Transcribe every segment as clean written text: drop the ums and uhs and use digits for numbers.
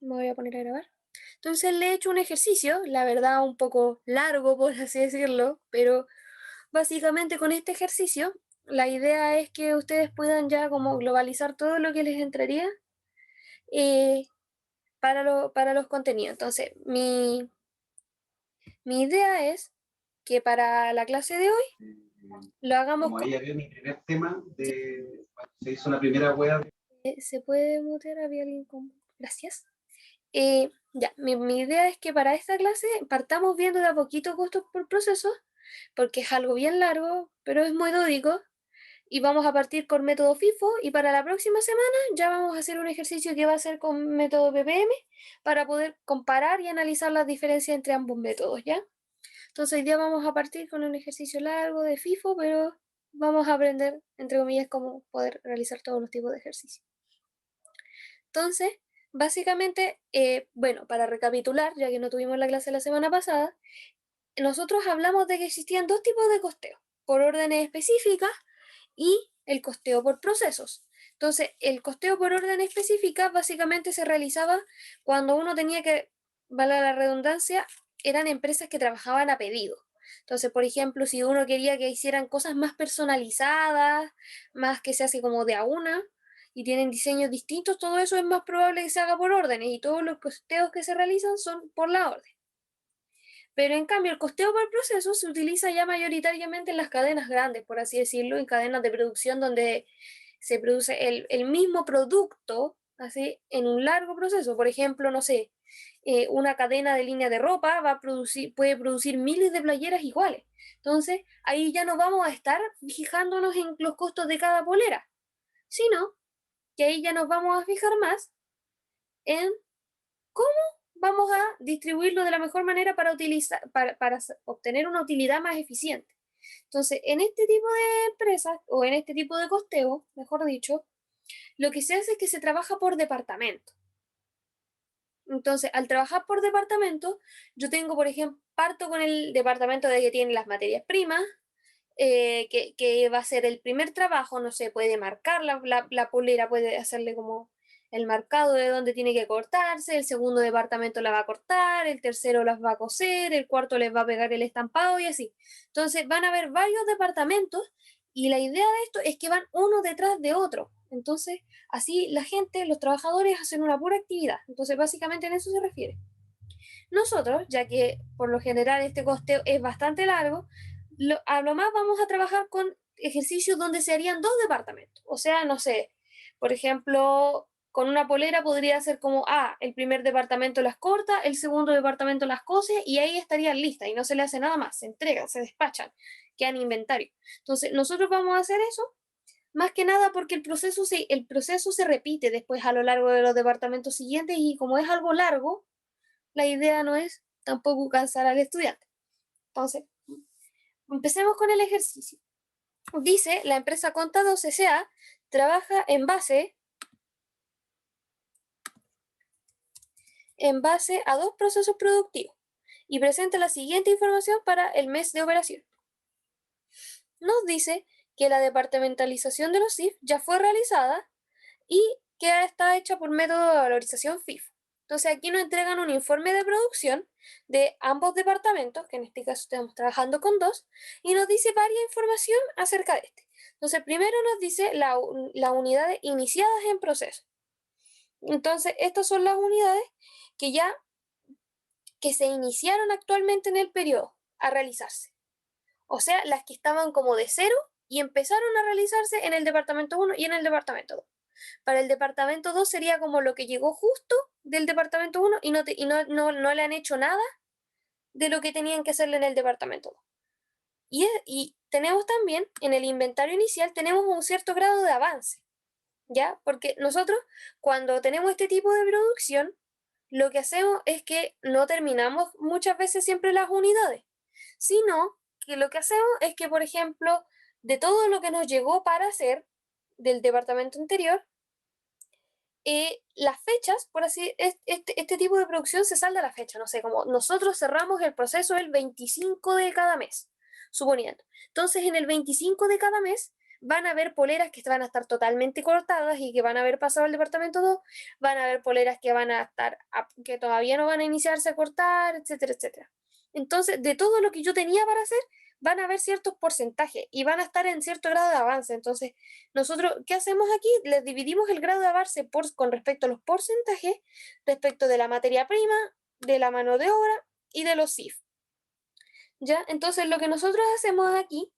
Me voy a poner a grabar. Entonces le he hecho un ejercicio, la verdad un poco largo por así decirlo, pero básicamente con este ejercicio la idea es que ustedes puedan ya como globalizar todo lo que les entraría eh, para los contenidos. Entonces mi idea es que para la clase de hoy lo hagamos Como con... ahí había mi primer tema de cuando se hizo la primera web. ¿Se puede mutear? ¿Había alguien con...? Gracias. Ya, mi idea es que para esta clase partamos viendo de a poquito costos por proceso, porque es algo bien largo, pero es metódico, y vamos a partir con método FIFO, y para la próxima semana ya vamos a hacer un ejercicio que va a ser con método PPM, para poder comparar y analizar las diferencias entre ambos métodos, ¿ya? Entonces hoy día vamos a partir con un ejercicio largo de FIFO, pero vamos a aprender, entre comillas, cómo poder realizar todos los tipos de ejercicios. Entonces, básicamente, bueno, para recapitular, ya que no tuvimos la clase la semana pasada, nosotros hablamos de que existían dos tipos de costeo, por órdenes específicas y el costeo por procesos. Entonces, el costeo por orden específica básicamente se realizaba cuando uno tenía que, valga la redundancia, eran empresas que trabajaban a pedido. Entonces, por ejemplo, si uno quería que hicieran cosas más personalizadas, más que se hace como de a una, y tienen diseños distintos, todo eso es más probable que se haga por órdenes y todos los costeos que se realizan son por la orden. Pero en cambio, el costeo por proceso se utiliza ya mayoritariamente en las cadenas grandes, por así decirlo, en cadenas de producción donde se produce el mismo producto, así, en un largo proceso. Por ejemplo, no sé, una cadena de línea de ropa va a producir, puede producir miles de playeras iguales. Entonces, ahí ya no vamos a estar fijándonos en los costos de cada polera, sino que ahí ya nos vamos a fijar más en cómo vamos a distribuirlo de la mejor manera para, utilizar, para obtener una utilidad más eficiente. Entonces, en este tipo de empresas, o en este tipo de costeo, mejor dicho, lo que se hace es que se trabaja por departamento. Entonces, al trabajar por departamento, yo tengo, por ejemplo, parto con el departamento de que tiene las materias primas, que va a ser el primer trabajo, no sé, puede marcar la polera, puede hacerle como el marcado de dónde tiene que cortarse, el segundo departamento la va a cortar, el tercero las va a coser, el cuarto les va a pegar el estampado y así. Entonces van a haber varios departamentos y la idea de esto es que van uno detrás de otro. Entonces, así la gente, los trabajadores hacen una pura actividad. Entonces, básicamente en eso se refiere. Nosotros, ya que por lo general este costeo es bastante largo, a lo más vamos a trabajar con ejercicios donde se harían dos departamentos. O sea, no sé, por ejemplo, con una polera podría ser como, el primer departamento las corta, el segundo departamento las cose y ahí estarían listas y no se le hace nada más, se entregan, se despachan, quedan inventario. Entonces, nosotros vamos a hacer eso más que nada porque el proceso se repite después a lo largo de los departamentos siguientes y como es algo largo, la idea no es tampoco cansar al estudiante. Entonces, empecemos con el ejercicio. Dice, la empresa Contados S.A. trabaja en base a dos procesos productivos y presenta la siguiente información para el mes de operación. Nos dice que la departamentalización de los CIF ya fue realizada y que está hecha por método de valorización FIFO. Entonces aquí nos entregan un informe de producción de ambos departamentos, que en este caso estamos trabajando con dos, y nos dice varias información acerca de este. Entonces primero nos dice las unidades iniciadas en proceso. Entonces estas son las unidades que ya que se iniciaron actualmente en el periodo a realizarse. O sea, las que estaban como de cero y empezaron a realizarse en el departamento 1 y en el departamento 2. Para el departamento 2 sería como lo que llegó justo del departamento 1 y no le han hecho nada de lo que tenían que hacerle en el departamento 2. Y tenemos también, en el inventario inicial, tenemos un cierto grado de avance, ¿ya? Porque nosotros, cuando tenemos este tipo de producción, lo que hacemos es que no terminamos muchas veces siempre las unidades, sino que lo que hacemos es que, por ejemplo, de todo lo que nos llegó para hacer del departamento anterior, las fechas, por así, este tipo de producción se salda la fecha, no sé, como nosotros cerramos el proceso el 25 de cada mes, suponiendo. Entonces, en el 25 de cada mes, van a haber poleras que van a estar totalmente cortadas y que van a haber pasado al departamento 2, van a haber poleras que van a estar, que todavía no van a iniciarse a cortar, etcétera, etcétera. Entonces, de todo lo que yo tenía para hacer, van a haber ciertos porcentajes y van a estar en cierto grado de avance. Entonces, nosotros, ¿qué hacemos aquí? Les dividimos el grado de avance con respecto a los porcentajes, respecto de la materia prima, de la mano de obra y de los CIF. ¿Ya? Entonces, lo que nosotros hacemos aquí,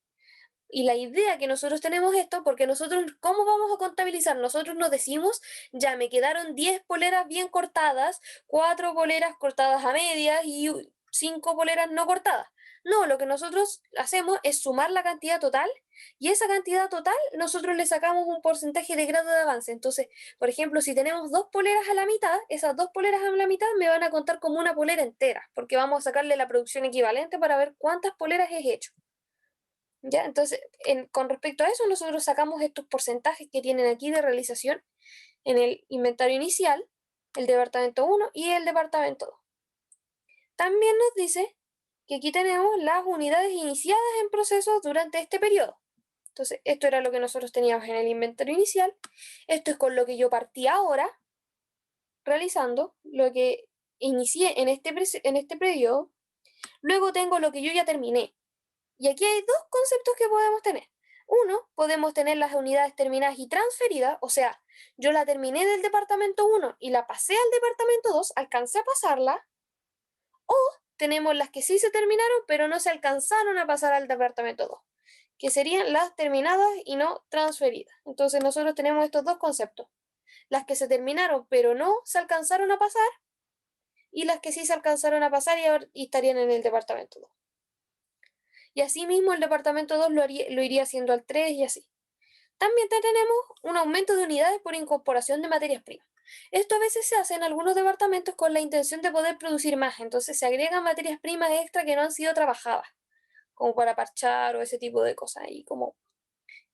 y la idea que nosotros tenemos esto, porque nosotros, ¿cómo vamos a contabilizar? Nosotros nos decimos, ya me quedaron 10 poleras bien cortadas, 4 poleras cortadas a medias y 5 poleras no cortadas. No, lo que nosotros hacemos es sumar la cantidad total y esa cantidad total nosotros le sacamos un porcentaje de grado de avance. Entonces, por ejemplo, si tenemos 2 poleras a la mitad, esas 2 poleras a la mitad me van a contar como una polera entera, porque vamos a sacarle la producción equivalente para ver cuántas poleras he hecho. ¿Ya? Entonces, con respecto a eso, nosotros sacamos estos porcentajes que tienen aquí de realización en el inventario inicial, el departamento 1 y el departamento 2. También nos dice que aquí tenemos las unidades iniciadas en proceso durante este periodo. Entonces, esto era lo que nosotros teníamos en el inventario inicial. Esto es con lo que yo partí ahora, realizando lo que inicié en este periodo. Luego tengo lo que yo ya terminé. Y aquí hay dos conceptos que podemos tener. Uno, podemos tener las unidades terminadas y transferidas, o sea, yo la terminé del departamento 1 y la pasé al departamento 2, alcancé a pasarla, o tenemos las que sí se terminaron, pero no se alcanzaron a pasar al departamento 2, que serían las terminadas y no transferidas. Entonces nosotros tenemos estos dos conceptos, las que se terminaron pero no se alcanzaron a pasar, y las que sí se alcanzaron a pasar y estarían en el departamento 2. Y así mismo el departamento 2 lo iría haciendo al 3 y así. También tenemos un aumento de unidades por incorporación de materias primas. Esto a veces se hace en algunos departamentos con la intención de poder producir más, entonces se agregan materias primas extra que no han sido trabajadas, como para parchar o ese tipo de cosas, y como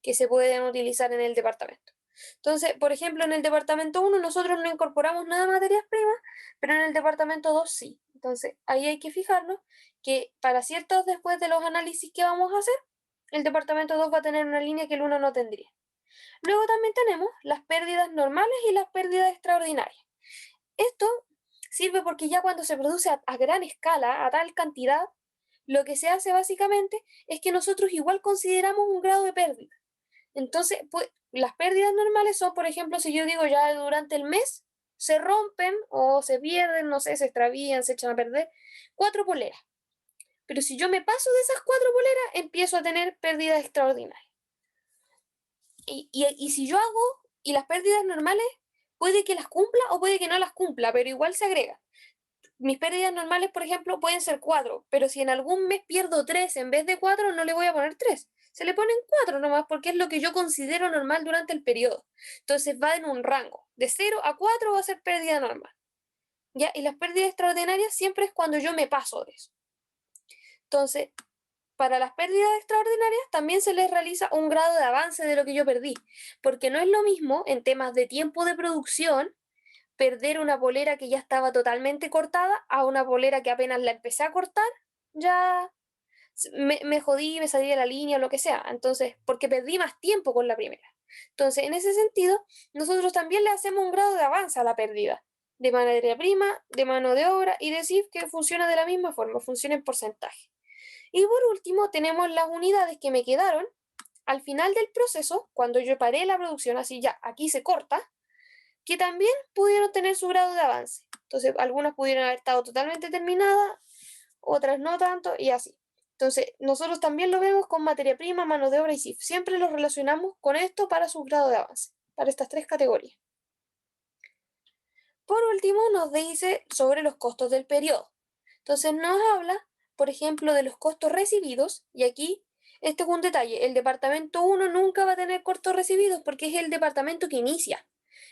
que se pueden utilizar en el departamento. Entonces, por ejemplo, en el departamento 1 nosotros no incorporamos nada de materias primas, pero en el departamento 2 sí. Entonces, ahí hay que fijarnos que para ciertos, después de los análisis que vamos a hacer, el departamento 2 va a tener una línea que el 1 no tendría. Luego también tenemos las pérdidas normales y las pérdidas extraordinarias. Esto sirve porque ya cuando se produce a gran escala, a tal cantidad, lo que se hace básicamente es que nosotros igual consideramos un grado de pérdida. Entonces, pues, las pérdidas normales son, por ejemplo, si yo digo ya durante el mes se rompen o se pierden, no sé, se extravían, se echan a perder 4 poleras. Pero si yo me paso de esas 4 poleras, empiezo a tener pérdidas extraordinarias. Y si yo hago, y las pérdidas normales, puede que las cumpla o puede que no las cumpla, pero igual se agrega. Mis pérdidas normales, por ejemplo, pueden ser 4, pero si en algún mes pierdo 3 en vez de 4, no le voy a poner 3. Se le ponen 4 nomás porque es lo que yo considero normal durante el periodo. Entonces va en un rango. De 0 a 4 va a ser pérdida normal. ¿Ya? Y las pérdidas extraordinarias siempre es cuando yo me paso de eso. Entonces, para las pérdidas extraordinarias también se les realiza un grado de avance de lo que yo perdí, porque no es lo mismo en temas de tiempo de producción perder una polera que ya estaba totalmente cortada a una polera que apenas la empecé a cortar, ya me jodí, me salí de la línea, lo que sea. Entonces, porque perdí más tiempo con la primera. Entonces, en ese sentido, nosotros también le hacemos un grado de avance a la pérdida de materia prima, de mano de obra y de CIF que funciona de la misma forma, funciona en porcentaje. Y por último, tenemos las unidades que me quedaron al final del proceso, cuando yo paré la producción, así ya, aquí se corta, que también pudieron tener su grado de avance. Entonces, algunas pudieron haber estado totalmente terminadas, otras no tanto, y así. Entonces, nosotros también lo vemos con materia prima, mano de obra y CIF. Siempre lo relacionamos con esto para su grado de avance, para estas tres categorías. Por último, nos dice sobre los costos del periodo. Entonces, nos habla, por ejemplo, de los costos recibidos, y aquí este es un detalle, el departamento 1 nunca va a tener costos recibidos porque es el departamento que inicia.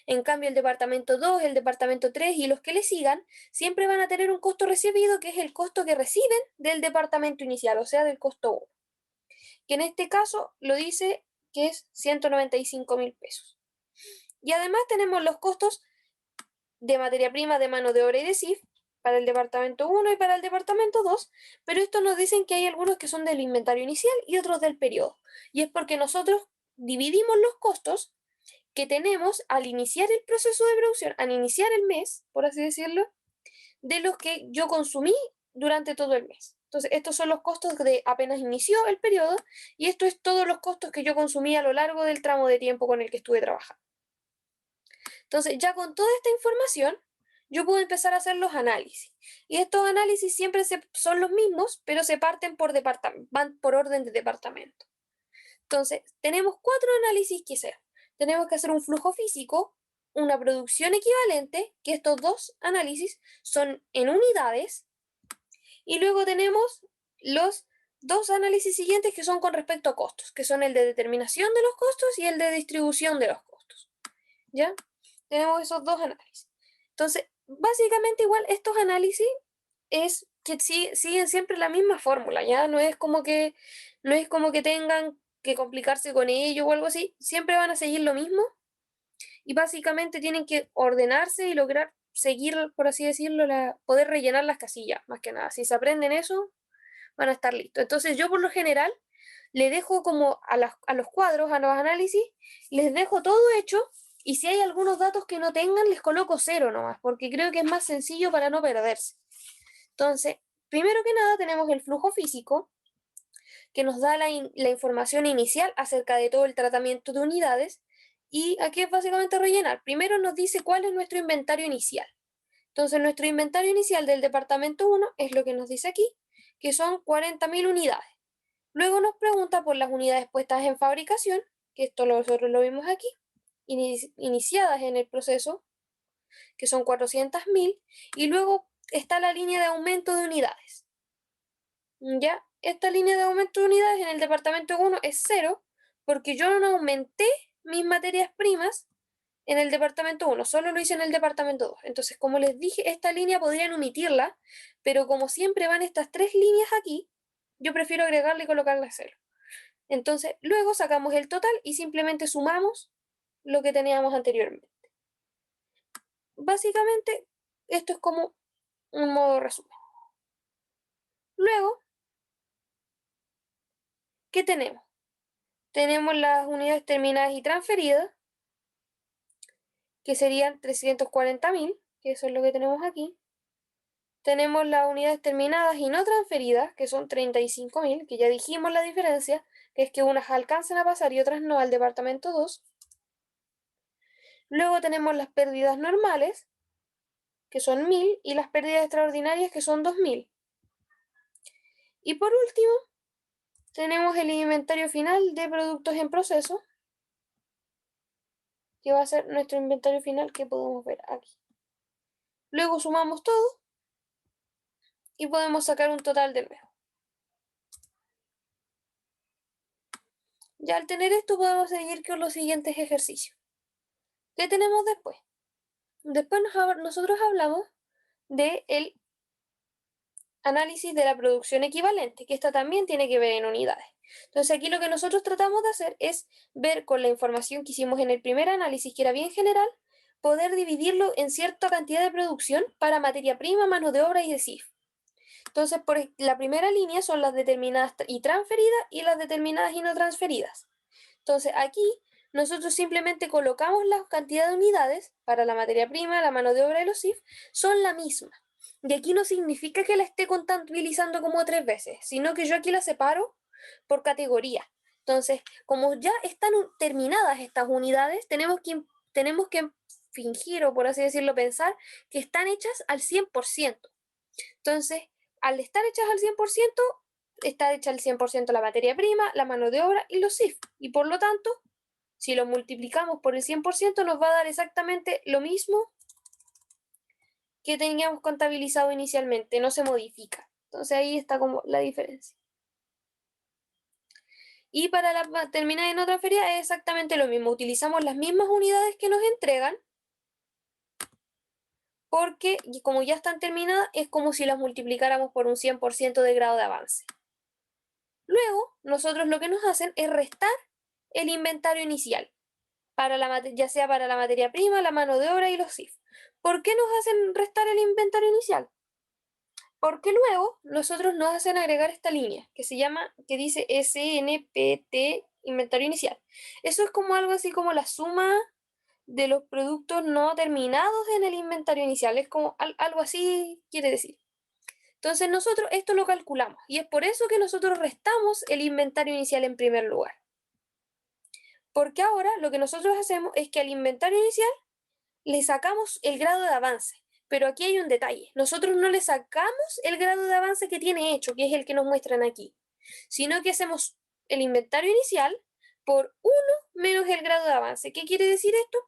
En cambio, el departamento 2, el departamento 3 y los que le sigan siempre van a tener un costo recibido que es el costo que reciben del departamento inicial, o sea, del costo 1, que en este caso lo dice que es 195.000 pesos. Y además tenemos los costos de materia prima, de mano de obra y de CIF para el departamento 1 y para el departamento 2, pero estos nos dicen que hay algunos que son del inventario inicial y otros del periodo. Y es porque nosotros dividimos los costos que tenemos al iniciar el proceso de producción, al iniciar el mes, por así decirlo, de los que yo consumí durante todo el mes. Entonces, estos son los costos de apenas inició el periodo y esto es todos los costos que yo consumí a lo largo del tramo de tiempo con el que estuve trabajando. Entonces, ya con toda esta información, yo puedo empezar a hacer los análisis. Y estos análisis siempre son los mismos, pero se parten por departamento, van por orden de departamento. Entonces, tenemos 4 análisis que hacer. Tenemos que hacer un flujo físico, una producción equivalente, que estos 2 análisis son en unidades, y luego tenemos los 2 análisis siguientes que son con respecto a costos, que son el de determinación de los costos y el de distribución de los costos. ¿Ya? Tenemos esos 2 análisis. Entonces, básicamente igual estos análisis es que siguen siempre la misma fórmula, ¿ya? No es como que tengan que complicarse con ello o algo así, siempre van a seguir lo mismo y básicamente tienen que ordenarse y lograr seguir, por así decirlo, poder rellenar las casillas, más que nada. Si se aprenden eso, van a estar listos. Entonces yo por lo general le dejo como a los cuadros, a los análisis, les dejo todo hecho y si hay algunos datos que no tengan, les coloco 0 nomás, porque creo que es más sencillo para no perderse. Entonces, primero que nada tenemos el flujo físico, que nos da la información inicial acerca de todo el tratamiento de unidades y aquí es básicamente rellenar. Primero nos dice cuál es nuestro inventario inicial. Entonces, nuestro inventario inicial del departamento 1 es lo que nos dice aquí, que son 40.000 unidades. Luego nos pregunta por las unidades puestas en fabricación, que esto nosotros lo vimos aquí, iniciadas en el proceso, que son 400.000, y luego está la línea de aumento de unidades. ¿Ya? Esta línea de aumento de unidades en el departamento 1 es 0, porque yo no aumenté mis materias primas en el departamento 1, solo lo hice en el departamento 2. Entonces, como les dije, esta línea podrían omitirla, pero como siempre van estas 3 líneas aquí, yo prefiero agregarle y colocarle 0. Entonces, luego sacamos el total y simplemente sumamos lo que teníamos anteriormente. Básicamente, esto es como un modo resumen. Luego, ¿qué tenemos? Tenemos las unidades terminadas y transferidas, que serían 340.000, que eso es lo que tenemos aquí. Tenemos las unidades terminadas y no transferidas, que son 35.000, que ya dijimos la diferencia, que es que unas alcanzan a pasar y otras no al departamento 2. Luego tenemos las pérdidas normales, que son 1.000, y las pérdidas extraordinarias, que son 2.000. Y por último, tenemos el inventario final de productos en proceso, que va a ser nuestro inventario final que podemos ver aquí. Luego sumamos todo y podemos sacar un total de nuevo. Ya al tener esto podemos seguir con los siguientes ejercicios. ¿Qué tenemos después? Después nosotros hablamos del análisis de la producción equivalente, que esta también tiene que ver en unidades. Entonces aquí lo que nosotros tratamos de hacer es ver con la información que hicimos en el primer análisis, que era bien general, poder dividirlo en cierta cantidad de producción para materia prima, mano de obra y de CIF. Entonces, por la primera línea son las determinadas y transferidas y las determinadas y no transferidas. Entonces, aquí nosotros simplemente colocamos la cantidad de unidades para la materia prima, la mano de obra y los CIF, son la misma. Y aquí no significa que la esté contabilizando como 3 veces, sino que yo aquí la separo por categoría. Entonces, como ya están terminadas estas unidades, tenemos que fingir o, por así decirlo, pensar que están hechas al 100%. Entonces, al estar hechas al 100%, está hecha al 100% la materia prima, la mano de obra y los CIF. Y por lo tanto, si lo multiplicamos por el 100%, nos va a dar exactamente lo mismo que teníamos contabilizado inicialmente, no se modifica. Entonces ahí está como la diferencia. Y para la terminada y no transferida es exactamente lo mismo. Utilizamos las mismas unidades que nos entregan, porque como ya están terminadas, es como si las multiplicáramos por un 100% de grado de avance. Luego, nosotros lo que nos hacen es restar el inventario inicial, ya sea para la materia prima, la mano de obra y los CIF. ¿Por qué nos hacen restar el inventario inicial? Porque luego nosotros nos hacen agregar esta línea que dice SNPTI, inventario inicial. Eso es como algo así como la suma de los productos no terminados en el inventario inicial. Es como algo así quiere decir. Entonces nosotros esto lo calculamos y es por eso que nosotros restamos el inventario inicial en primer lugar. Porque ahora lo que nosotros hacemos es que al inventario inicial le sacamos el grado de avance. Pero aquí hay un detalle. Nosotros no le sacamos el grado de avance que tiene hecho, que es el que nos muestran aquí, sino que hacemos el inventario inicial por 1 menos el grado de avance. ¿Qué quiere decir esto?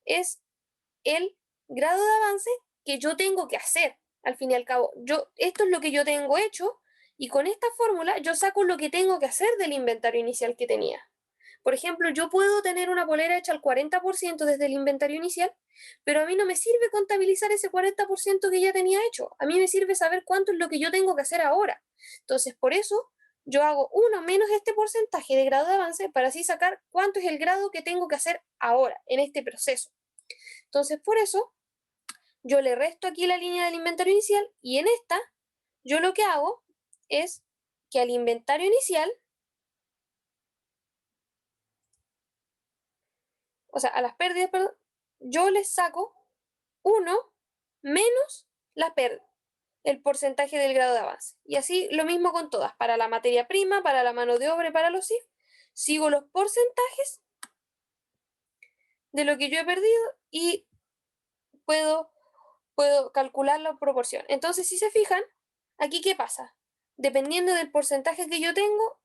Es el grado de avance que yo tengo que hacer. Al fin y al cabo, esto es lo que yo tengo hecho y con esta fórmula yo saco lo que tengo que hacer del inventario inicial que tenía. Por ejemplo, yo puedo tener una polera hecha al 40% desde el inventario inicial, pero a mí no me sirve contabilizar ese 40% que ya tenía hecho. A mí me sirve saber cuánto es lo que yo tengo que hacer ahora. Entonces, por eso yo hago 1 menos este porcentaje de grado de avance para así sacar cuánto es el grado que tengo que hacer ahora, en este proceso. Entonces, por eso, yo le resto aquí la línea del inventario inicial y en esta, yo lo que hago es que al inventario inicial, o sea, a las pérdidas, perdón, yo les saco 1 menos la pérdida, el porcentaje del grado de avance. Y así lo mismo con todas, para la materia prima, para la mano de obra y para los CIF. Sigo los porcentajes de lo que yo he perdido y puedo calcular la proporción. Entonces, si se fijan, aquí qué pasa. Dependiendo del porcentaje que yo tengo,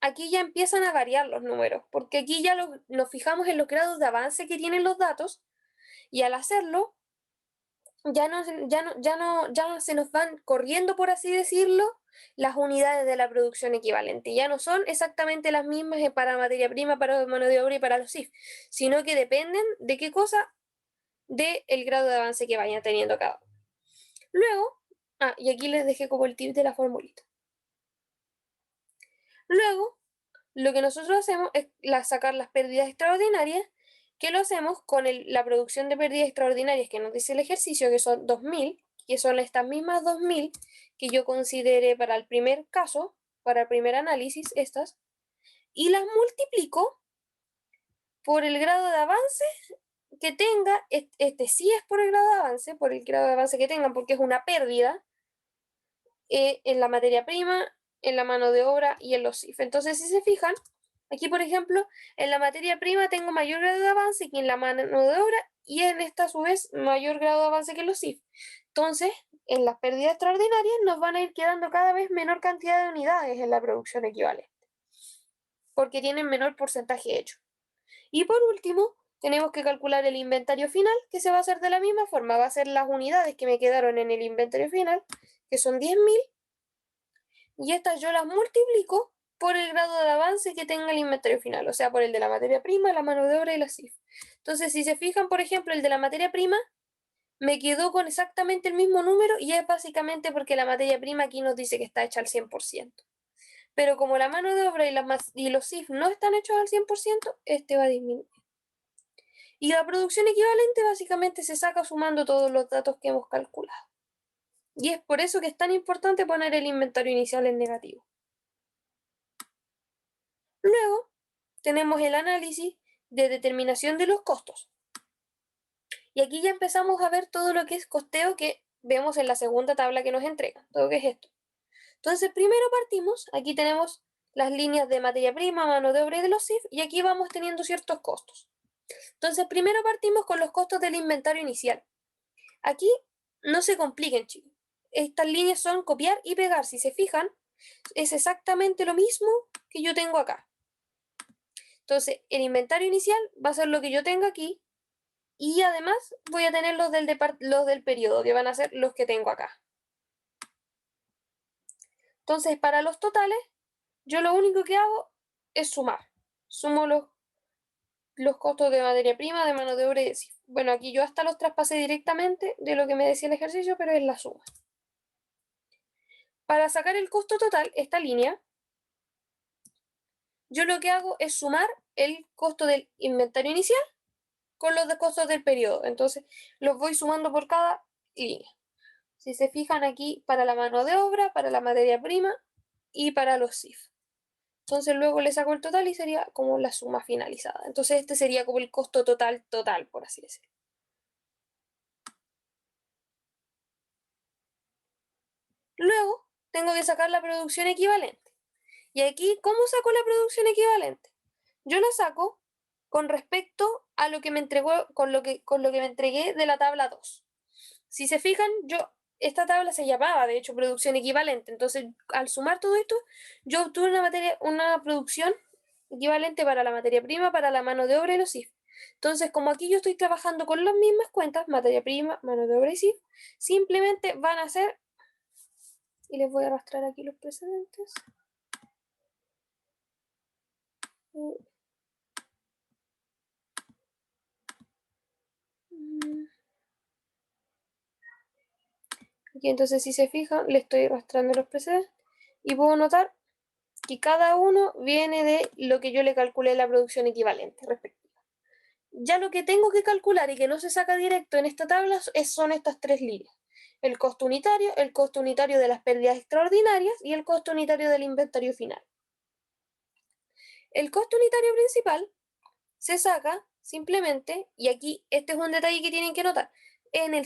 aquí ya empiezan a variar los números, porque aquí ya nos fijamos en los grados de avance que tienen los datos y al hacerlo, ya no se nos van corriendo, por así decirlo, las unidades de la producción equivalente. Ya no son exactamente las mismas para materia prima, para mano de obra y para los CIF, sino que dependen de qué cosa, del grado de avance que vayan teniendo cada uno. Luego, y aquí les dejé como el tip de la formulita. Luego, lo que nosotros hacemos es sacar las pérdidas extraordinarias, que lo hacemos con la producción de pérdidas extraordinarias que nos dice el ejercicio, que son 2000, que son estas mismas 2000 que yo consideré para el primer caso, para el primer análisis, estas, y las multiplico por el grado de avance que tenga, este sí es por el grado de avance, por el grado de avance que tengan, porque es una pérdida en la materia prima, en la mano de obra y en los CIF. Entonces, si se fijan, aquí, por ejemplo, en la materia prima tengo mayor grado de avance que en la mano de obra y en esta, a su vez, mayor grado de avance que en los CIF. Entonces, en las pérdidas extraordinarias nos van a ir quedando cada vez menor cantidad de unidades en la producción equivalente, porque tienen menor porcentaje hecho. Y por último, tenemos que calcular el inventario final, que se va a hacer de la misma forma. Va a ser las unidades que me quedaron en el inventario final, que son 10.000, y estas yo las multiplico por el grado de avance que tenga el inventario final, o sea, por el de la materia prima, la mano de obra y la CIF. Entonces, si se fijan, por ejemplo, el de la materia prima me quedó con exactamente el mismo número y es básicamente porque la materia prima aquí nos dice que está hecha al 100%. Pero como la mano de obra y los CIF no están hechos al 100%, este va a disminuir. Y la producción equivalente básicamente se saca sumando todos los datos que hemos calculado. Y es por eso que es tan importante poner el inventario inicial en negativo. Luego tenemos el análisis de determinación de los costos. Y aquí ya empezamos a ver todo lo que es costeo que vemos en la segunda tabla que nos entrega, todo lo que es esto. Entonces primero partimos, aquí tenemos las líneas de materia prima, mano de obra y de los CIF, y aquí vamos teniendo ciertos costos. Entonces primero partimos con los costos del inventario inicial. Aquí no se compliquen, chicos. Estas líneas son copiar y pegar. Si se fijan, es exactamente lo mismo que yo tengo acá. Entonces, el inventario inicial va a ser lo que yo tengo aquí y además voy a tener los del periodo, que van a ser los que tengo acá. Entonces, para los totales, yo lo único que hago es sumar. Sumo los costos de materia prima, de mano de obra y de CIF. Bueno, aquí yo hasta los traspasé directamente de lo que me decía el ejercicio, pero es la suma. Para sacar el costo total, esta línea, yo lo que hago es sumar el costo del inventario inicial con los costos del periodo. Entonces, los voy sumando por cada línea. Si se fijan aquí, para la mano de obra, para la materia prima y para los CIF. Entonces luego le saco el total y sería como la suma finalizada. Entonces este sería como el costo total, por así decirlo. Luego tengo que sacar la producción equivalente. Y aquí, ¿cómo saco la producción equivalente? Yo la saco con respecto a lo que me entregó, con lo que me entregué de la tabla 2. Si se fijan, esta tabla se llamaba, de hecho, producción equivalente. Entonces, al sumar todo esto, yo obtuve una producción equivalente para la materia prima, para la mano de obra y los CIF. Entonces, como aquí yo estoy trabajando con las mismas cuentas, materia prima, mano de obra y CIF, simplemente van a ser, y les voy a arrastrar aquí los precedentes. Aquí entonces, si se fijan, le estoy arrastrando los precedentes y puedo notar que cada uno viene de lo que yo le calculé la producción equivalente respectiva. Ya lo que tengo que calcular y que no se saca directo en esta tabla son estas tres líneas. El costo unitario de las pérdidas extraordinarias y el costo unitario del inventario final. El costo unitario principal se saca simplemente, y aquí este es un detalle que tienen que notar,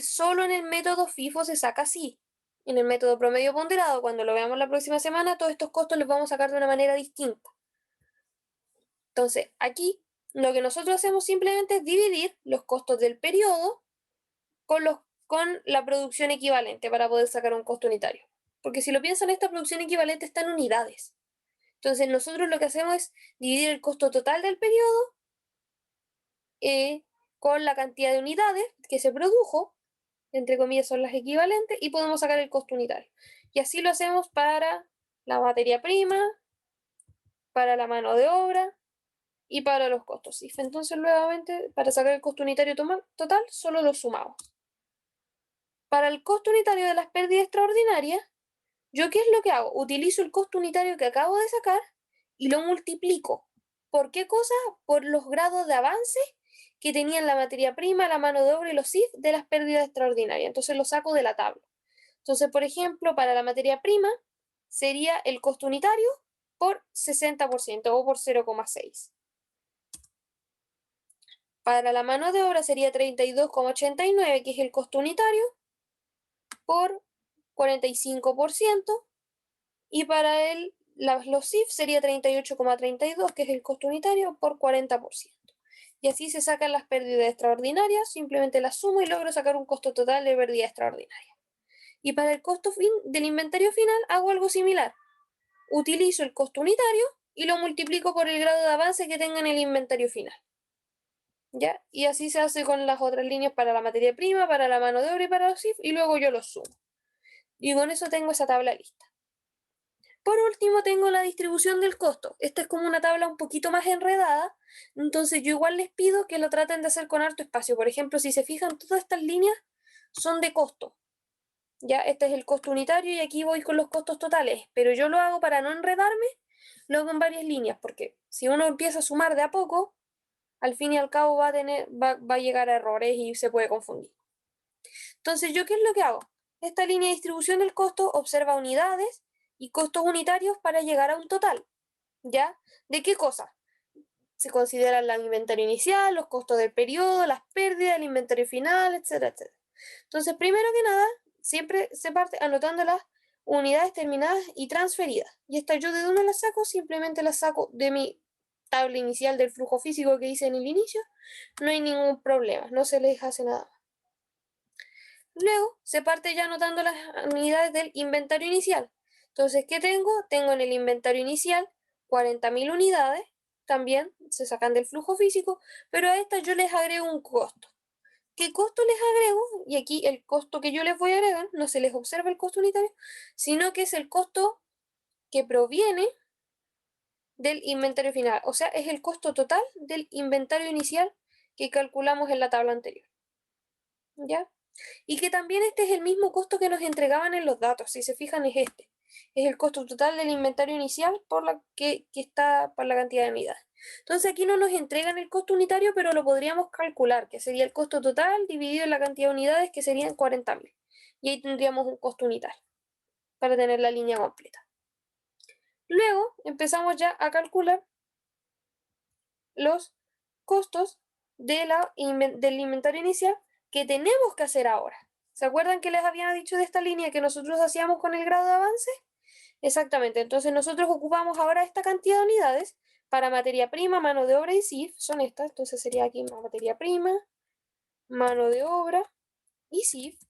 solo en el método FIFO se saca así. En el método promedio ponderado, cuando lo veamos la próxima semana, todos estos costos los vamos a sacar de una manera distinta. Entonces, aquí lo que nosotros hacemos simplemente es dividir los costos del periodo con la producción equivalente para poder sacar un costo unitario. Porque si lo piensan, esta producción equivalente está en unidades. Entonces, nosotros lo que hacemos es dividir el costo total del periodo con la cantidad de unidades que se produjo, entre comillas son las equivalentes, y podemos sacar el costo unitario. Y así lo hacemos para la materia prima, para la mano de obra y para los costos IF. Entonces, nuevamente, para sacar el costo unitario total, solo lo sumamos. Para el costo unitario de las pérdidas extraordinarias, ¿yo qué es lo que hago? Utilizo el costo unitario que acabo de sacar y lo multiplico. ¿Por qué cosa? Por los grados de avance que tenían la materia prima, la mano de obra y los IF de las pérdidas extraordinarias. Entonces lo saco de la tabla. Entonces, por ejemplo, para la materia prima sería el costo unitario por 60% o por 0,6. Para la mano de obra sería 32,89, que es el costo unitario, por 45%. Y para los CIF sería 38,32, que es el costo unitario, por 40%. Y así se sacan las pérdidas extraordinarias, simplemente las sumo y logro sacar un costo total de pérdida extraordinaria. Y para el costo del inventario final hago algo similar. Utilizo el costo unitario y lo multiplico por el grado de avance que tenga en el inventario final. ¿Ya? Y así se hace con las otras líneas para la materia prima, para la mano de obra y para los CIF, y luego yo los sumo. Y con eso tengo esa tabla lista. Por último, tengo la distribución del costo. Esta es como una tabla un poquito más enredada, entonces yo igual les pido que lo traten de hacer con harto espacio. Por ejemplo, si se fijan, todas estas líneas son de costo. Ya, este es el costo unitario y aquí voy con los costos totales, pero yo lo hago para no enredarme, lo hago en varias líneas, porque si uno empieza a sumar de a poco, al fin y al cabo va a llegar a errores y se puede confundir. Entonces, ¿yo qué es lo que hago? Esta línea de distribución del costo observa unidades y costos unitarios para llegar a un total. ¿Ya? ¿De qué cosa? Se considera el inventario inicial, los costos del periodo, las pérdidas, el inventario final, etcétera, etcétera. Entonces, primero que nada, siempre se parte anotando las unidades terminadas y transferidas. Y esta yo de dónde las saco, simplemente las saco de mi tabla inicial del flujo físico que hice en el inicio. No hay ningún problema, no se les hace nada más. Luego se parte ya anotando las unidades del inventario inicial. Entonces, ¿qué tengo? Tengo en el inventario inicial 40.000 unidades, también se sacan del flujo físico, pero a estas yo les agrego un costo. ¿Qué costo les agrego? Y aquí el costo que yo les voy a agregar, no se les observa el costo unitario, sino que es el costo que proviene del inventario final. O sea, es el costo total del inventario inicial que calculamos en la tabla anterior. ¿Ya? Y que también este es el mismo costo que nos entregaban en los datos, si se fijan es este. Es el costo total del inventario inicial por la que está por la cantidad de unidades. Entonces aquí no nos entregan el costo unitario, pero lo podríamos calcular, que sería el costo total dividido en la cantidad de unidades, que serían 40.000. Y ahí tendríamos un costo unitario para tener la línea completa. Luego empezamos ya a calcular los costos del inventario inicial que tenemos que hacer ahora. ¿Se acuerdan que les había dicho de esta línea que nosotros hacíamos con el grado de avance? Exactamente, entonces nosotros ocupamos ahora esta cantidad de unidades para materia prima, mano de obra y SIF, son estas, entonces sería aquí materia prima, mano de obra y SIF,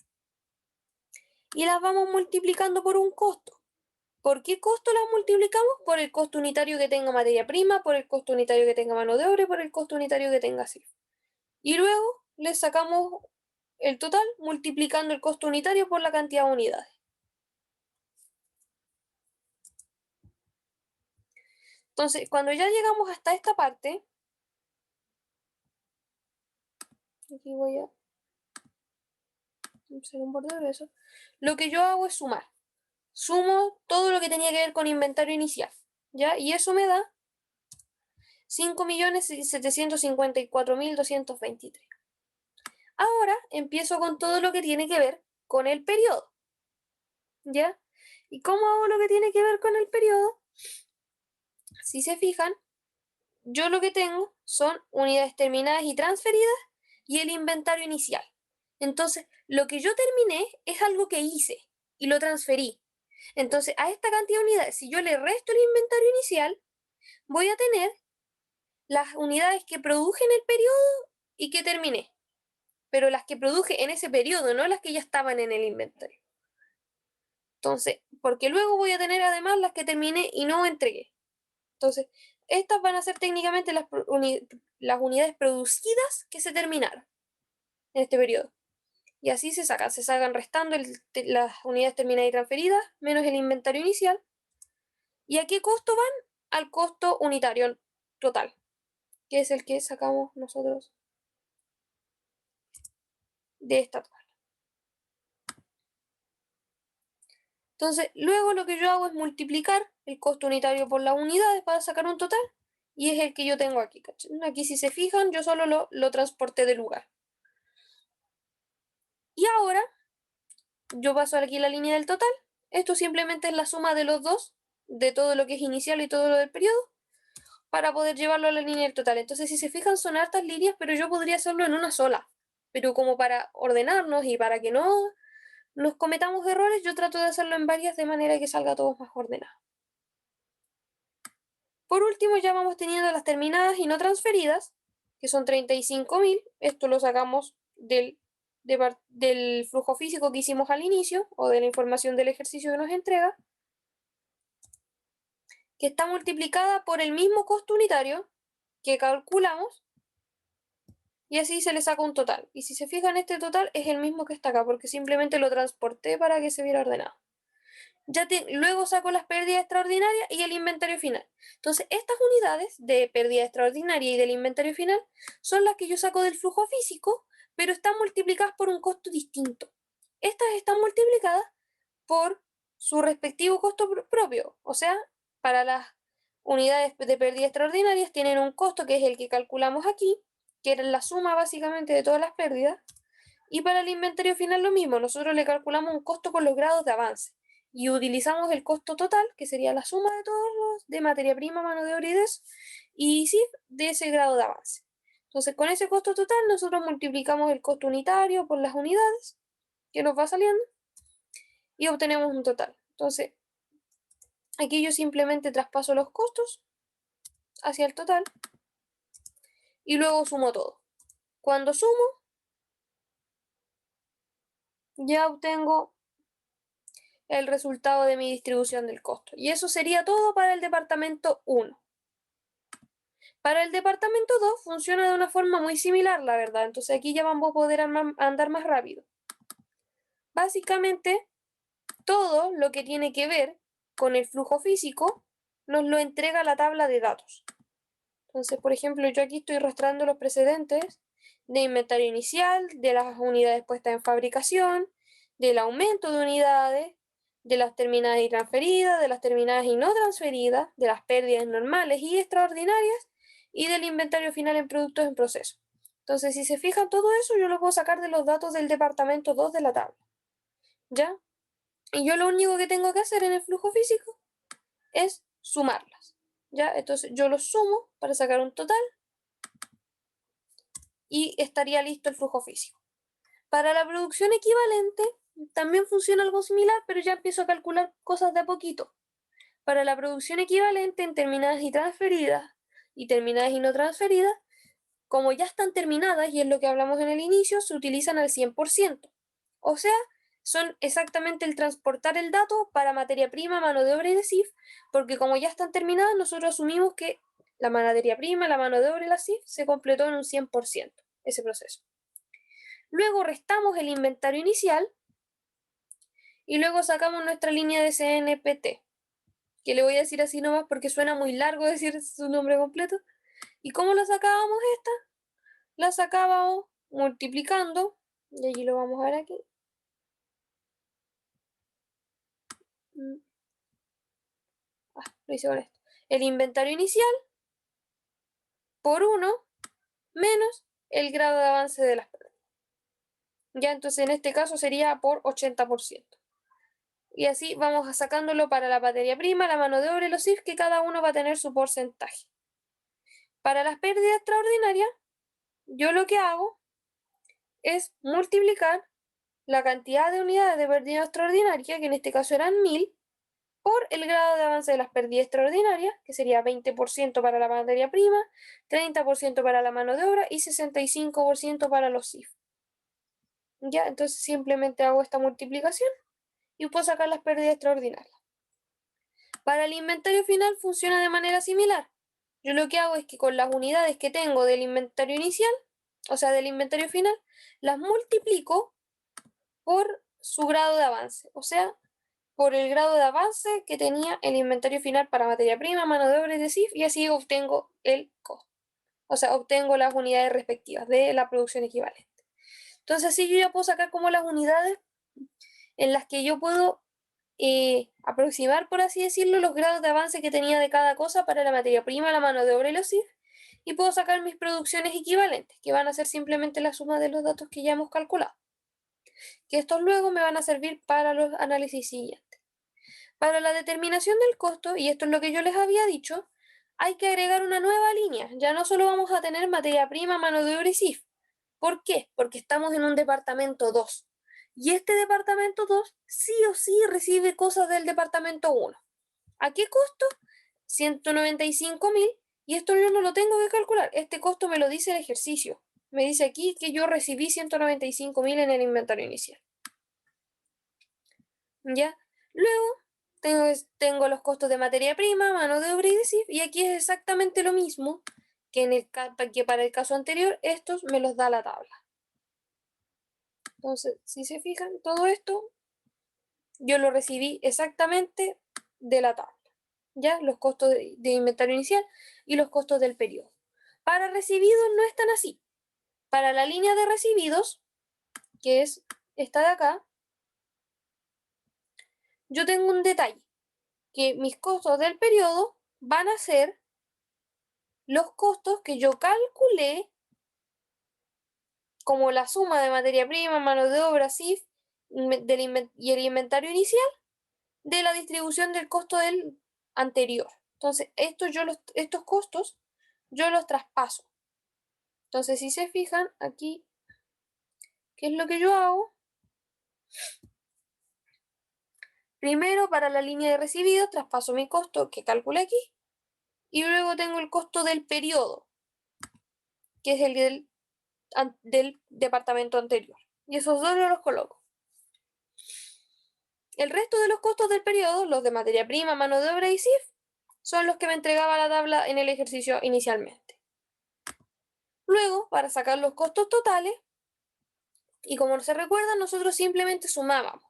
y las vamos multiplicando por un costo. ¿Por qué costo las multiplicamos? Por el costo unitario que tenga materia prima, por el costo unitario que tenga mano de obra y por el costo unitario que tenga SIF. Y luego le sacamos el total multiplicando el costo unitario por la cantidad de unidades. Entonces, cuando ya llegamos hasta esta parte, aquí voy a hacer un borde de eso, lo que yo hago es sumar. Sumo todo lo que tenía que ver con inventario inicial, ¿ya? Y eso me da 5.754.223. Ahora empiezo con todo lo que tiene que ver con el periodo, ¿ya? ¿Y cómo hago lo que tiene que ver con el periodo? Si se fijan, yo lo que tengo son unidades terminadas y transferidas y el inventario inicial. Entonces, lo que yo terminé es algo que hice y lo transferí. Entonces, a esta cantidad de unidades, si yo le resto el inventario inicial, voy a tener las unidades que produje en el periodo y que terminé. Pero las que produje en ese periodo, no las que ya estaban en el inventario. Entonces, porque luego voy a tener además las que terminé y no entregué. Entonces, estas van a ser técnicamente las unidades producidas que se terminaron en este periodo. Y así se sacan restando las unidades terminadas y transferidas menos el inventario inicial. ¿Y a qué costo van? Al costo unitario total, que es el que sacamos nosotros de esta tabla. Entonces, luego lo que yo hago es multiplicar el costo unitario por las unidades para sacar un total, y es el que yo tengo aquí. Aquí, si se fijan, yo solo lo transporté del lugar. Y ahora yo paso aquí la línea del total. Esto simplemente es la suma de los dos, de todo lo que es inicial y todo lo del periodo, para poder llevarlo a la línea del total. Entonces, si se fijan, son hartas líneas, pero yo podría hacerlo en una sola. Pero como para ordenarnos y para que no nos cometamos errores, yo trato de hacerlo en varias de manera que salga todo más ordenado. Por último, ya vamos teniendo las terminadas y no transferidas, que son 35.000. Esto lo sacamos del flujo físico que hicimos al inicio o de la información del ejercicio que nos entrega, que está multiplicada por el mismo costo unitario que calculamos, y así se le saca un total. Y si se fijan, este total es el mismo que está acá, porque simplemente lo transporté para que se viera ordenado. Luego saco las pérdidas extraordinarias y el inventario final. Entonces, estas unidades de pérdida extraordinaria y del inventario final son las que yo saco del flujo físico, pero están multiplicadas por un costo distinto. Estas están multiplicadas por su respectivo costo propio. O sea, para las unidades de pérdida extraordinarias tienen un costo que es el que calculamos aquí, que era la suma básicamente de todas las pérdidas. Y para el inventario final lo mismo, nosotros le calculamos un costo por los grados de avance y utilizamos el costo total, que sería la suma de todos los de materia prima, mano de obra y SIF de ese grado de avance. Entonces, con ese costo total, nosotros multiplicamos el costo unitario por las unidades que nos va saliendo y obtenemos un total. Entonces, aquí yo simplemente traspaso los costos hacia el total y luego sumo todo. Cuando sumo, ya obtengo el resultado de mi distribución del costo. Y eso sería todo para el departamento 1. Para el departamento 2 funciona de una forma muy similar, la verdad. Entonces aquí ya vamos a poder andar más rápido. Básicamente, todo lo que tiene que ver con el flujo físico nos lo entrega la tabla de datos. Entonces, por ejemplo, yo aquí estoy arrastrando los precedentes de inventario inicial, de las unidades puestas en fabricación, del aumento de unidades, de las terminadas y transferidas, de las terminadas y no transferidas, de las pérdidas normales y extraordinarias y del inventario final en productos en proceso. Entonces, si se fijan, todo eso yo lo puedo sacar de los datos del departamento 2 de la tabla. ¿Ya? Y yo lo único que tengo que hacer en el flujo físico es sumarlas. ¿Ya? Entonces yo los sumo para sacar un total y estaría listo el flujo físico. Para la producción equivalente también funciona algo similar, pero ya empiezo a calcular cosas de a poquito. Para la producción equivalente en terminadas y transferidas y terminadas y no transferidas, como ya están terminadas y es lo que hablamos en el inicio, se utilizan al 100%. O sea, son exactamente el transportar el dato para materia prima, mano de obra y de CIF, porque como ya están terminadas, nosotros asumimos que la materia prima, la mano de obra y la CIF se completó en un 100% ese proceso. Luego restamos el inventario inicial y luego sacamos nuestra línea de CNPT, que le voy a decir así nomás porque suena muy largo decir su nombre completo. ¿Y cómo la sacábamos esta? La sacábamos multiplicando, y allí lo vamos a ver aquí. Lo hice con esto. El inventario inicial por 1 menos el grado de avance de las pérdidas. Ya, entonces en este caso sería por 80%. Y así vamos sacándolo para la materia prima, la mano de obra y los CIF, que cada uno va a tener su porcentaje. Para las pérdidas extraordinarias, yo lo que hago es multiplicar la cantidad de unidades de pérdida extraordinaria, que en este caso eran 1000, por el grado de avance de las pérdidas extraordinarias, que sería 20% para la materia prima, 30% para la mano de obra y 65% para los CIF. Ya, entonces simplemente hago esta multiplicación y puedo sacar las pérdidas extraordinarias. Para el inventario final funciona de manera similar. Yo lo que hago es que con las unidades que tengo del inventario inicial, o sea, del inventario final, las multiplico por su grado de avance, o sea, por el grado de avance que tenía el inventario final para materia prima, mano de obra y de CIF, y así obtengo el costo. O sea, obtengo las unidades respectivas de la producción equivalente. Entonces, así yo ya puedo sacar como las unidades en las que yo puedo aproximar, por así decirlo, los grados de avance que tenía de cada cosa para la materia prima, la mano de obra y los CIF, y puedo sacar mis producciones equivalentes, que van a ser simplemente la suma de los datos que ya hemos calculado, que estos luego me van a servir para los análisis siguientes. Para la determinación del costo, y esto es lo que yo les había dicho, hay que agregar una nueva línea. Ya no solo vamos a tener materia prima, mano de obra y CIF. ¿Por qué? Porque estamos en un departamento 2. Y este departamento 2 sí o sí recibe cosas del departamento 1. ¿A qué costo? 195.000. Y esto yo no lo tengo que calcular. Este costo me lo dice el ejercicio. Me dice aquí que yo recibí 195.000 en el inventario inicial. ¿Ya? Luego tengo los costos de materia prima, mano de obra y de CIF, y aquí es exactamente lo mismo que para el caso anterior, estos me los da la tabla. Entonces, si se fijan, todo esto yo lo recibí exactamente de la tabla. ¿Ya? Los costos de inventario inicial y los costos del periodo. Para recibidos no están así. Para la línea de recibidos, que es esta de acá, yo tengo un detalle, que mis costos del periodo van a ser los costos que yo calculé como la suma de materia prima, mano de obra, CIF y el inventario inicial de la distribución del costo del anterior. Entonces, estos costos yo los traspaso. Entonces, si se fijan aquí, ¿qué es lo que yo hago? Primero, para la línea de recibidos, traspaso mi costo que calculé aquí. Y luego tengo el costo del periodo, que es el del departamento anterior. Y esos dos yo los coloco. El resto de los costos del periodo, los de materia prima, mano de obra y CIF, son los que me entregaba la tabla en el ejercicio inicialmente. Luego, para sacar los costos totales, y como se recuerda, nosotros simplemente sumábamos.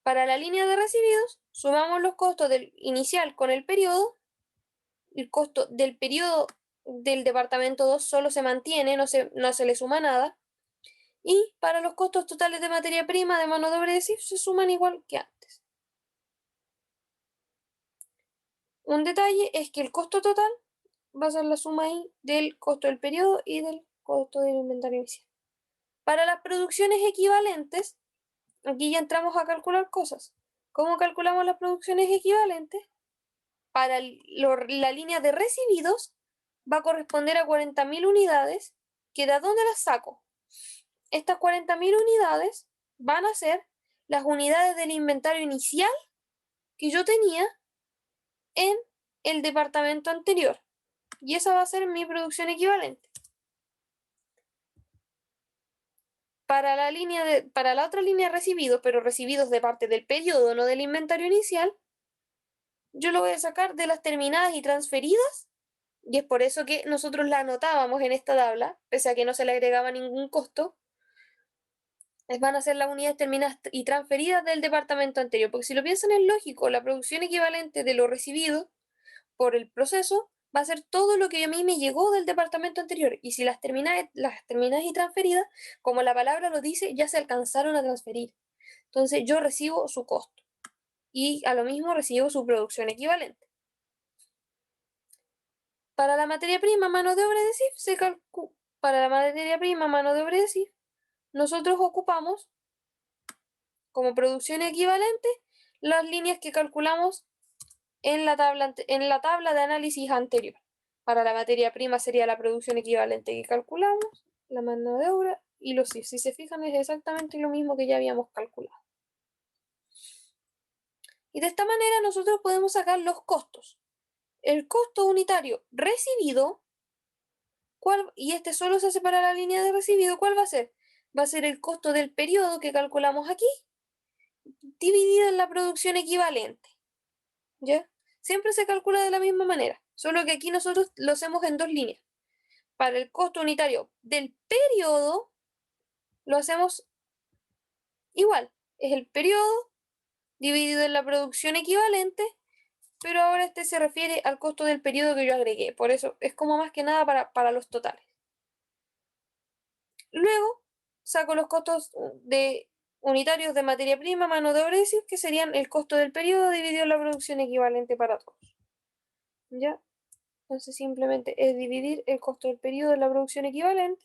Para la línea de recibidos, sumamos los costos del inicial con el periodo. El costo del periodo del departamento 2 solo se mantiene, no se le suma nada. Y para los costos totales de materia prima, de mano de obra y de CIF, se suman igual que antes. Un detalle es que el costo total va a ser la suma ahí del costo del periodo y del costo del inventario inicial. Para las producciones equivalentes, aquí ya entramos a calcular cosas. ¿Cómo calculamos las producciones equivalentes? para la línea de recibidos va a corresponder a 40.000 unidades, que ¿de dónde las saco? Estas 40.000 unidades van a ser las unidades del inventario inicial que yo tenía en el departamento anterior. Y esa va a ser mi producción equivalente. Para la otra línea de recibidos, pero recibidos de parte del periodo, no del inventario inicial, yo lo voy a sacar de las terminadas y transferidas, y es por eso que nosotros la anotábamos en esta tabla, pese a que no se le agregaba ningún costo. Van a ser las unidades terminadas y transferidas del departamento anterior, porque si lo piensan es lógico, la producción equivalente de lo recibido por el proceso va a ser todo lo que a mí me llegó del departamento anterior, y si las terminadas y transferidas, como la palabra lo dice, ya se alcanzaron a transferir. Entonces yo recibo su costo y a lo mismo recibo su producción equivalente. Para la materia prima, mano de obra, es decir, para la materia prima, mano de obra, es decir, nosotros ocupamos como producción equivalente las líneas que calculamos en la tabla de análisis anterior. Para la materia prima sería la producción equivalente que calculamos, la mano de obra y los CIF. Si se fijan, es exactamente lo mismo que ya habíamos calculado. Y de esta manera nosotros podemos sacar los costos. El costo unitario recibido, y este solo se hace para la línea de recibido, ¿cuál va a ser? Va a ser el costo del periodo que calculamos aquí, dividido en la producción equivalente. ¿Ya? Siempre se calcula de la misma manera, solo que aquí nosotros lo hacemos en dos líneas. Para el costo unitario del periodo, lo hacemos igual. Es el periodo dividido en la producción equivalente, pero ahora este se refiere al costo del periodo que yo agregué. Por eso es como más que nada para los totales. Luego saco los costos unitarios de materia prima, mano de obra, que serían el costo del periodo dividido en la producción equivalente para todos. ¿Ya? Entonces simplemente es dividir el costo del periodo en la producción equivalente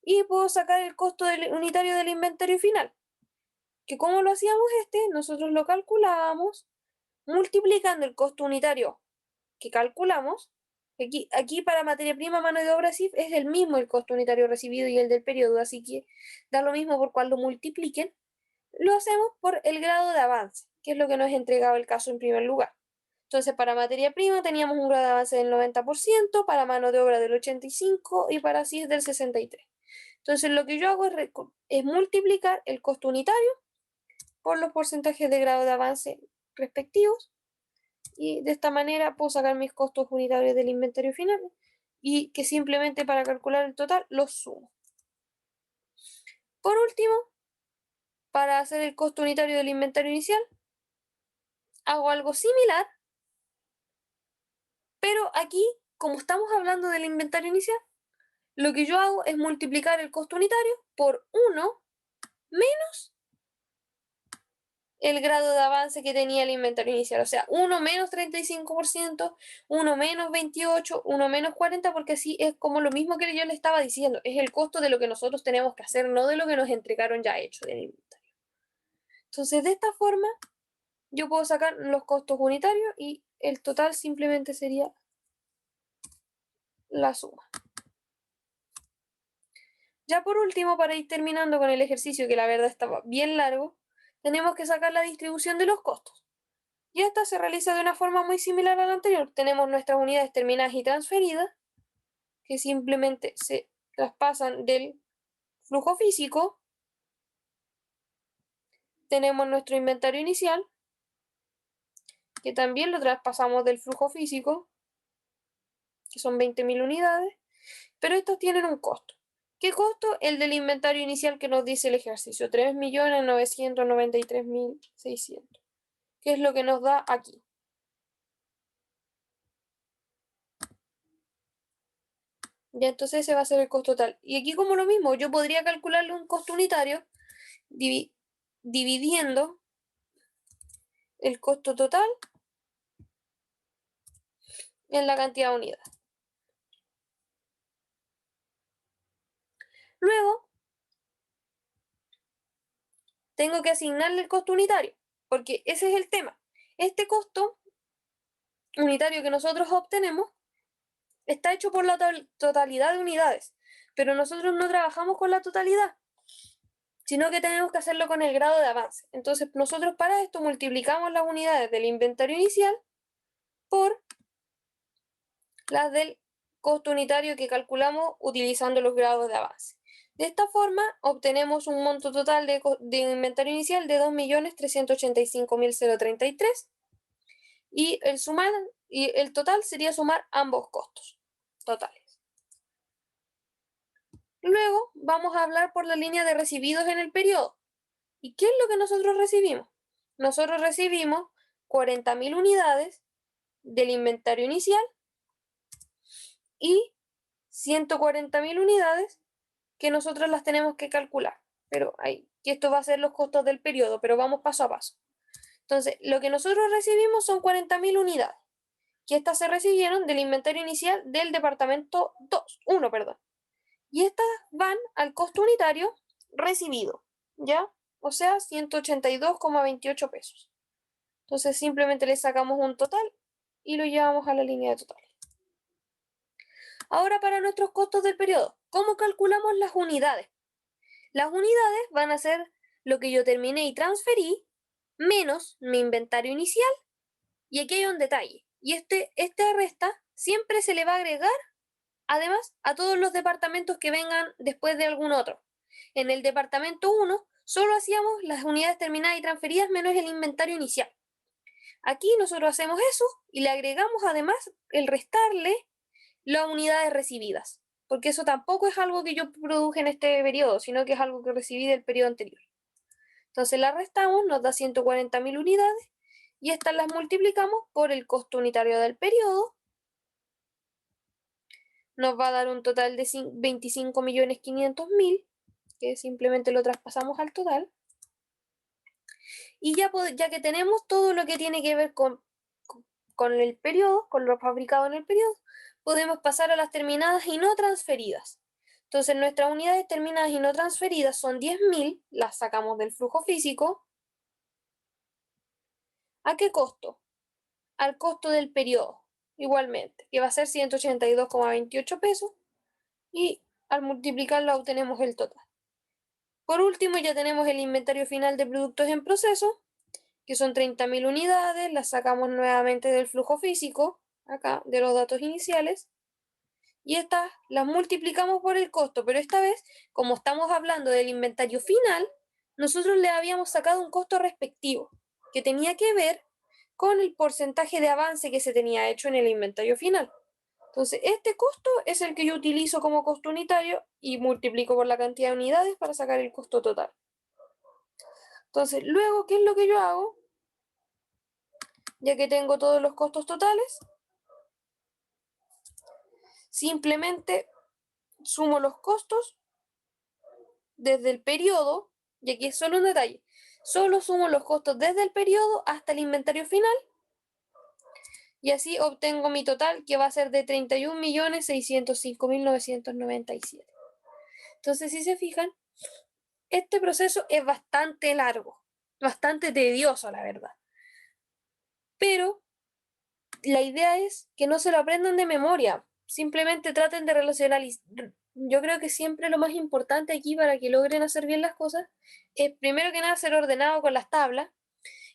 y puedo sacar el costo unitario del inventario final, que como lo hacíamos nosotros lo calculábamos multiplicando el costo unitario que calculamos. Aquí para materia prima, mano de obra, sí, es el mismo el costo unitario recibido y el del periodo, así que da lo mismo por cual lo multipliquen. Lo hacemos por el grado de avance, que es lo que nos ha entregado el caso en primer lugar. Entonces, para materia prima teníamos un grado de avance del 90%, para mano de obra del 85% y para CIS del 63%. Entonces, lo que yo hago es multiplicar el costo unitario por los porcentajes de grado de avance respectivos, y de esta manera puedo sacar mis costos unitarios del inventario final y que simplemente para calcular el total los sumo. Por último, para hacer el costo unitario del inventario inicial, hago algo similar, pero aquí, como estamos hablando del inventario inicial, lo que yo hago es multiplicar el costo unitario por 1 menos el grado de avance que tenía el inventario inicial. O sea, 1 menos 35%, 1 menos 28%, 1 menos 40%, porque así es como lo mismo que yo le estaba diciendo. Es el costo de lo que nosotros tenemos que hacer, no de lo que nos entregaron ya hecho del inventario. Entonces, de esta forma, yo puedo sacar los costos unitarios y el total simplemente sería la suma. Ya por último, para ir terminando con el ejercicio, que la verdad estaba bien largo, tenemos que sacar la distribución de los costos. Y esta se realiza de una forma muy similar a la anterior. Tenemos nuestras unidades terminadas y transferidas, que simplemente se traspasan del flujo físico. Tenemos nuestro inventario inicial, que también lo traspasamos del flujo físico, que son 20.000 unidades, pero estos tienen un costo. ¿Qué costo? El del inventario inicial que nos dice el ejercicio, 3.993.600, que es lo que nos da aquí. Ya, entonces ese va a ser el costo total. Y aquí como lo mismo, yo podría calcularle un costo unitario dividiendo el costo total en la cantidad de unidades. Luego, tengo que asignarle el costo unitario, porque ese es el tema. Este costo unitario que nosotros obtenemos está hecho por la totalidad de unidades, pero nosotros no trabajamos con la totalidad, sino que tenemos que hacerlo con el grado de avance. Entonces, nosotros para esto multiplicamos las unidades del inventario inicial por las del costo unitario que calculamos utilizando los grados de avance. De esta forma, obtenemos un monto total de inventario inicial de 2.385.033 y el total sería sumar ambos costos totales. Luego vamos a hablar por la línea de recibidos en el periodo. ¿Y qué es lo que nosotros recibimos? Nosotros recibimos 40.000 unidades del inventario inicial y 140.000 unidades que nosotros las tenemos que calcular. Pero que esto va a ser los costos del periodo, pero vamos paso a paso. Entonces, lo que nosotros recibimos son 40.000 unidades, que estas se recibieron del inventario inicial del departamento 1, perdón. Y estas van al costo unitario recibido, ¿ya? O sea, 182,28 pesos. Entonces, simplemente le sacamos un total y lo llevamos a la línea de totales. Ahora, para nuestros costos del periodo, ¿cómo calculamos las unidades? Las unidades van a ser lo que yo terminé y transferí menos mi inventario inicial, y aquí hay un detalle, y esta resta siempre se le va a agregar además a todos los departamentos que vengan después de algún otro. En el departamento 1 solo hacíamos las unidades terminadas y transferidas menos el inventario inicial. Aquí nosotros hacemos eso y le agregamos además el restarle las unidades recibidas, porque eso tampoco es algo que yo produje en este periodo, sino que es algo que recibí del periodo anterior. Entonces la restamos, nos da 140.000 unidades y estas las multiplicamos por el costo unitario del periodo. Nos va a dar un total de 25.500.000, que simplemente lo traspasamos al total. Y ya que tenemos todo lo que tiene que ver con el periodo, con lo fabricado en el periodo, podemos pasar a las terminadas y no transferidas. Entonces nuestras unidades terminadas y no transferidas son 10.000, las sacamos del flujo físico. ¿A qué costo? Al costo del periodo, igualmente, que va a ser 182,28 pesos, y al multiplicarlo obtenemos el total. Por último, ya tenemos el inventario final de productos en proceso, que son 30.000 unidades, las sacamos nuevamente del flujo físico, acá, de los datos iniciales, y estas las multiplicamos por el costo, pero esta vez, como estamos hablando del inventario final, nosotros le habíamos sacado un costo respectivo, que tenía que ver con el porcentaje de avance que se tenía hecho en el inventario final. Entonces, este costo es el que yo utilizo como costo unitario y multiplico por la cantidad de unidades para sacar el costo total. Entonces, luego, ¿qué es lo que yo hago? Ya que tengo todos los costos totales, simplemente sumo los costos desde el periodo, y aquí es solo un detalle, solo sumo los costos desde el periodo hasta el inventario final, y así obtengo mi total, que va a ser de 31.605.997. Entonces, si se fijan, este proceso es bastante largo, bastante tedioso, la verdad. Pero la idea es que no se lo aprendan de memoria, simplemente traten de relacionar. Yo creo que siempre lo más importante aquí para que logren hacer bien las cosas es, primero que nada, ser ordenado con las tablas,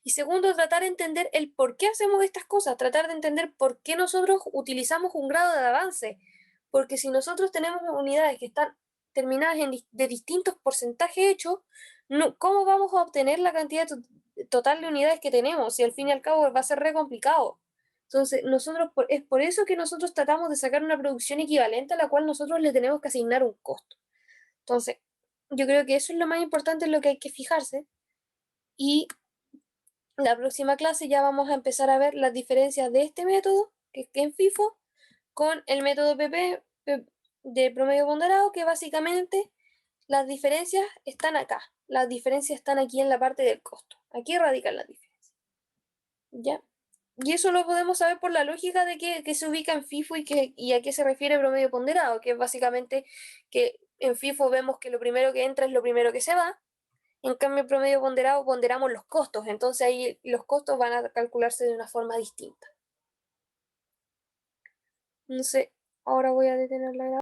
y segundo, tratar de entender el por qué hacemos estas cosas, tratar de entender por qué nosotros utilizamos un grado de avance, porque si nosotros tenemos unidades que están terminadas de distintos porcentajes hechos, no, ¿cómo vamos a obtener la cantidad total de unidades que tenemos? Si al fin y al cabo va a ser re complicado. Entonces, es por eso que nosotros tratamos de sacar una producción equivalente a la cual nosotros le tenemos que asignar un costo. Entonces, yo creo que eso es lo más importante en lo que hay que fijarse. Y la próxima clase ya vamos a empezar a ver las diferencias de este método, que es en FIFO, con el método PP de promedio ponderado, que básicamente las diferencias están acá. Las diferencias están aquí en la parte del costo. Aquí radican las diferencias. ¿Ya? Y eso lo podemos saber por la lógica de que se ubica en FIFO y a qué se refiere promedio ponderado, que es básicamente que en FIFO vemos que lo primero que entra es lo primero que se va. En cambio, promedio ponderado ponderamos los costos, entonces ahí los costos van a calcularse de una forma distinta. No sé, ahora voy a detener la grabación.